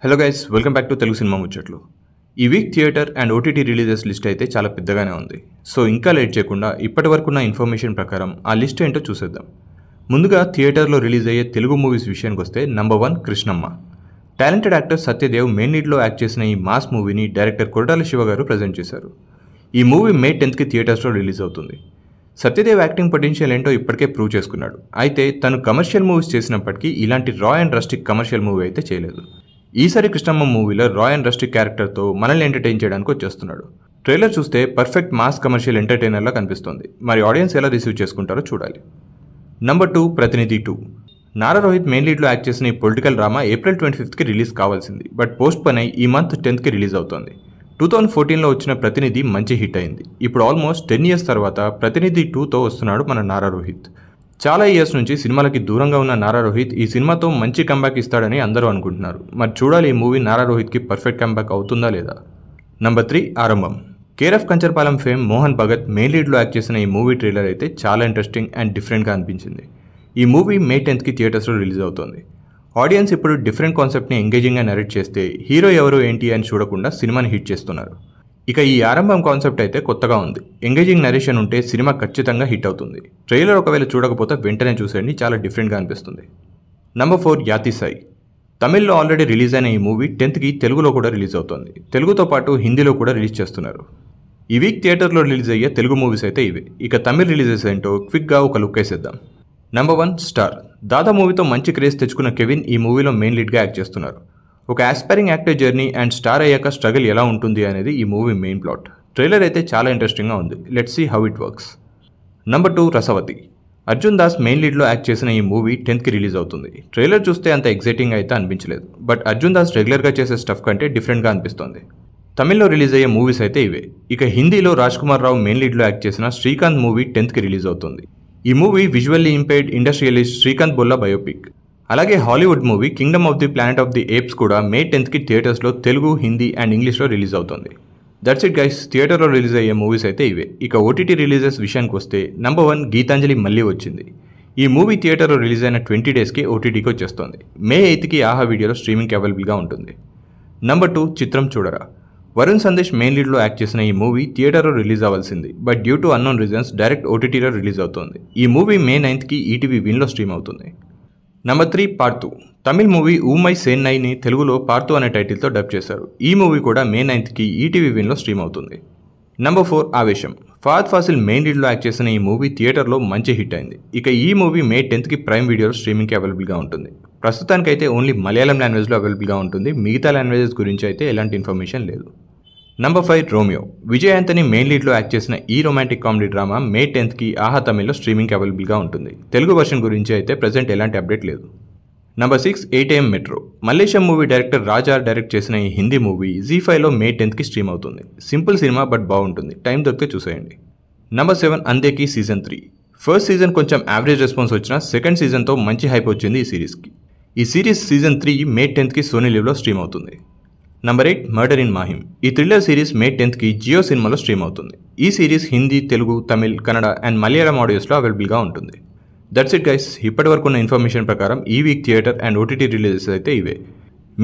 Hello guys, welcome back to Telugu cinema ముచ్చట్లు. ఈ week theatre and OTT releases list అయితే చాలా పెద్దగానే ఉంది. సో ఇంకా లేట్ చేయకుండా ఇప్పటి వరకు ఉన్న ఇన్ఫర్మేషన్ ప్రకారం ఆ లిస్ట్ ఏంటో చూసేద్దాం. ముందుగా థియేటర్లో రిలీజ్ అయ్యే తెలుగు మూవీస్ విషయానికి వస్తే number 1 Krishnamma. Talented actor Satyadev main లీడ్లో యాక్ట్ చేసిన ఈ మాస్ మూవీని డైరెక్టర్ కొరటాల శివ గారు ప్రజెంట్ చేశారు. ఈ మూవీ మే 10కి థియేటర్స్లో రిలీజ్ అవుతుంది. సత్యదేవ్ యాక్టింగ్ పొటెన్షియల్ ఏంటో ఇప్పటికే ప్రూవ్ చేసుకున్నాడు. అయితే తను కమర్షియల్ మూవీస్ చేసినప్పటికీ ఇలాంటి రా అండ్ రస్టిక్ కమర్షియల్ మూవీ అయితే చేయలేదు. ఈసారి కృష్ణమ్మ మూవీలో రా అండ్ రస్టిక్ క్యారెక్టర్తో మనల్ని ఎంటర్టైన్ చేయడానికి వచ్చేస్తున్నాడు. ట్రైలర్ చూస్తే పర్ఫెక్ట్ మాస్ కమర్షియల్ ఎంటర్టైనర్లా కనిపిస్తోంది. మరి ఆడియన్స్ ఎలా రిసీవ్ చేసుకుంటారో చూడాలి. నంబర్ 2 ప్రతినిధి 2. నారా రోహిత్ మెయిన్ లీడ్లో యాక్ట్ చేసిన ఈ పొలిటికల్ డ్రామా ఏప్రిల్ 25కి రిలీజ్ కావాల్సింది, బట్ పోస్ట్ పోన్ అయి ఈ మంత్ 10కి రిలీజ్ అవుతోంది. 2014లో వచ్చిన ప్రతినిధి మంచి హిట్ అయింది. ఇప్పుడు ఆల్మోస్ట్ 10 years తర్వాత ప్రతినిధి 2తో వస్తున్నాడు మన నారా రోహిత్. చాలా ఇయర్స్ నుంచి సినిమాలకి దూరంగా ఉన్న నారా రోహిత్ ఈ సినిమాతో మంచి కంబ్యాక్ ఇస్తాడని అందరూ అనుకుంటున్నారు. మరి చూడాలి ఈ మూవీ నారా రోహిత్కి పర్ఫెక్ట్ కంబ్యాక్ అవుతుందా లేదా. Number 3 Aarambham. KRF Kancharapalem fame Mohan Bhagat main లీడ్లో యాక్ట్ చేసిన ఈ మూవీ ట్రైలర్ అయితే చాలా ఇంట్రెస్టింగ్ అండ్ డిఫరెంట్గా అనిపించింది. ఈ మూవీ మే 10కి థియేటర్స్లో రిలీజ్ అవుతుంది. ఆడియన్స్ ఇప్పుడు డిఫరెంట్ కాన్సెప్ట్ని ఎంగేజింగ్గా నరేట్ చేస్తే హీరో ఎవరు ఏంటి అని చూడకుండా సినిమాని హిట్ చేస్తున్నారు. ఇక ఈ ఆరంభం కాన్సెప్ట్ అయితే కొత్తగా ఉంది. ఎంగేజింగ్ నరేషన్ ఉంటే సినిమా ఖచ్చితంగా హిట్ అవుతుంది. ట్రైలర్ ఒకవేళ చూడకపోతే వెంటనే చూసేయండి, చాలా డిఫరెంట్గా అనిపిస్తుంది. నంబర్ 4 యాతిసాయి. తమిళ్లో ఆల్రెడీ రిలీజ్ అయిన ఈ మూవీ 10కి తెలుగులో కూడా రిలీజ్ అవుతుంది. తెలుగుతో పాటు హిందీలో కూడా రిలీజ్ చేస్తున్నారు. ఈ వీక్ థియేటర్లో రిలీజ్ అయ్యే తెలుగు మూవీస్ అయితే ఇవే. ఇక తమిళ్ రిలీజెస్ ఏంటో క్విక్గా ఒక లుక్ వేసేద్దాం. Number 1 star. దాదా మూవీతో మంచి క్రేజ్ తెచ్చుకున్న కెవిన్ ఈ మూవీలో మెయిన్ లీడ్గా యాక్ట్ చేస్తున్నారు. ఒక aspiring actor journey and star అయ్యాక స్ట్రగుల్ ఎలా ఉంటుంది అనేది ఈ మూవీ మెయిన్ ప్లాట్. ట్రైలర్ అయితే చాలా ఇంట్రెస్టింగ్గా ఉంది. Let's see how it works. Number 2 Rasavathi. Arjun Das main లీడ్లో యాక్ట్ చేసిన ఈ మూవీ 10కి రిలీజ్ అవుతుంది. ట్రైలర్ చూస్తే అంత ఎగ్జైటింగ్ అయితే అనిపించలేదు, బట్ అర్జున్ దాస్ రెగ్యులర్గా చేసే స్టఫ్ కంటే డిఫరెంట్గా అనిపిస్తుంది. తమిళ్లో రిలీజ్ అయ్యే మూవీస్ అయితే ఇవే. ఇక హిందీలో రాజ్ కుమార్ రావు మెయిన్ లీడ్లో యాక్ట్ చేసిన శ్రీకాంత్ మూవీ 10కి రిలీజ్ అవుతుంది. ఈ movie visually impaired industrialist Srikanth Bolla biopic. అలాగే Hollywood movie Kingdom of the Planet of the Apes కూడా మే 10కి థియేటర్స్లో తెలుగు, హిందీ అండ్ ఇంగ్లీష్లో రిలీజ్ అవుతుంది. దట్స్ ఇట్ గైస్, థియేటర్లో రిలీజ్ అయ్యే మూవీస్ అయితే ఇవే. ఇక ఓటీటీ రిలీజెస్ విషయానికి వస్తే నంబర్ 1 గీతాంజలి మళ్ళీ వచ్చింది. ఈ మూవీ థియేటర్లో రిలీజ్ అయిన 20 daysకి ఓటీటీకి వచ్చేస్తుంది. మే 8కి ఆహా వీడియోలో స్ట్రీమింగ్కి అవైలబుల్గా ఉంటుంది. నంబర్ 2 చిత్రం చూడరా. వరుణ్ సందేశ్ మెయిన్ లీడ్లో యాక్ట్ చేసిన ఈ మూవీ థియేటర్లో రిలీజ్ అవ్వాల్సింది, but due to unknown reasons direct ఓటీటీలో రిలీజ్ అవుతుంది. ఈ మూవీ మే 9కి ఈటీవీ విన్లో స్ట్రీమ్ అవుతుంది. నంబర్ 3 పార్తు. తమిళ్ మూవీ ఊమై సేన్నైని తెలుగులో పార్తు అనే టైటిల్తో డబ్ చేశారు. ఈ మూవీ కూడా మే 9కి ఈటీవీ విన్లో స్ట్రీమ్ అవుతుంది. నంబర్ 4 ఆవేశం. ఫహద్ ఫాసిల్ మెయిన్ లీడ్లో యాక్ట్ చేసిన ఈ మూవీ థియేటర్లో మంచి హిట్ అయింది. ఇక ఈ మూవీ మే 10కి ప్రైమ్ వీడియోలో స్ట్రీమింగ్కి అవైలబుల్గా ఉంటుంది. ప్రస్తుతానికైతే ఓన్లీ మలయాళం లాంగ్వేజ్లో అవైలబుల్గా ఉంటుంది. మిగతా లాంగ్వేజెస్ గురించి అయితే ఎలాంటి ఇన్ఫర్మేషన్ లేదు. Number 5 Romeo. Vijay Antony main లీడ్లో యాక్ట్ చేసిన ఈ రొమాంటిక్ కామెడీ డ్రామా మే 10కి ఆహా తమిళ్లో స్ట్రీమింగ్కి అవైలబుల్గా ఉంటుంది. తెలుగు వర్షన్ గురించి అయితే ప్రజెంట్ ఎలాంటి అప్డేట్ లేదు. Number 6 8 AM metro. Malaysia movie director Raja direct చేసిన ఈ హిందీ మూవీ జీ5లో మే 10కి స్ట్రీమ్ అవుతుంది. సింపుల్ సినిమా బట్ బాగుంటుంది. టైం దొరికితే చూసేయండి. నంబర్ 7 అందేకి సీజన్ 3. ఫస్ట్ సీజన్ కొంచెం యావరేజ్ రెస్పాన్స్ వచ్చినా సెకండ్ సీజన్తో మంచి హైప్ వచ్చింది ఈ సిరీస్కి. ఈ సిరీస్ సీజన్ 3 మే 10కి సోనీ లివ్లో స్ట్రీమ్ అవుతుంది. Number 8 murder in Mahim. ఈ థ్రిల్లర్ సిరీస్ మే 10కి జియో సినిమాలో స్ట్రీమ్ అవుతుంది. ఈ సిరీస్ హిందీ, తెలుగు, తమిళ్, కన్నడ అండ్ మలయాళం ఆడియోస్లో అవైలబుల్గా ఉంటుంది. దట్స్ ఇట్ గైస్, ఇప్పటి వరకు ఉన్న ఇన్ఫర్మేషన్ ప్రకారం ఈ week theatre and OTT releases అయితే ఇవే.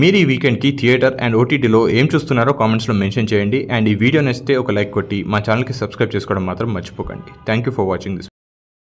మీరు ఈ వీకెండ్కి థియేటర్ అండ్ ఓటీటీలో ఏం చూస్తున్నారో కామెంట్స్లో మెన్షన్ చేయండి. అండ్ ఈ వీడియో నచ్చితే ఒక లైక్ కొట్టి మా ఛానల్కి సబ్స్క్రైబ్ చేసుకోవడం మాత్రం మర్చిపోకండి. Thank you for watching this.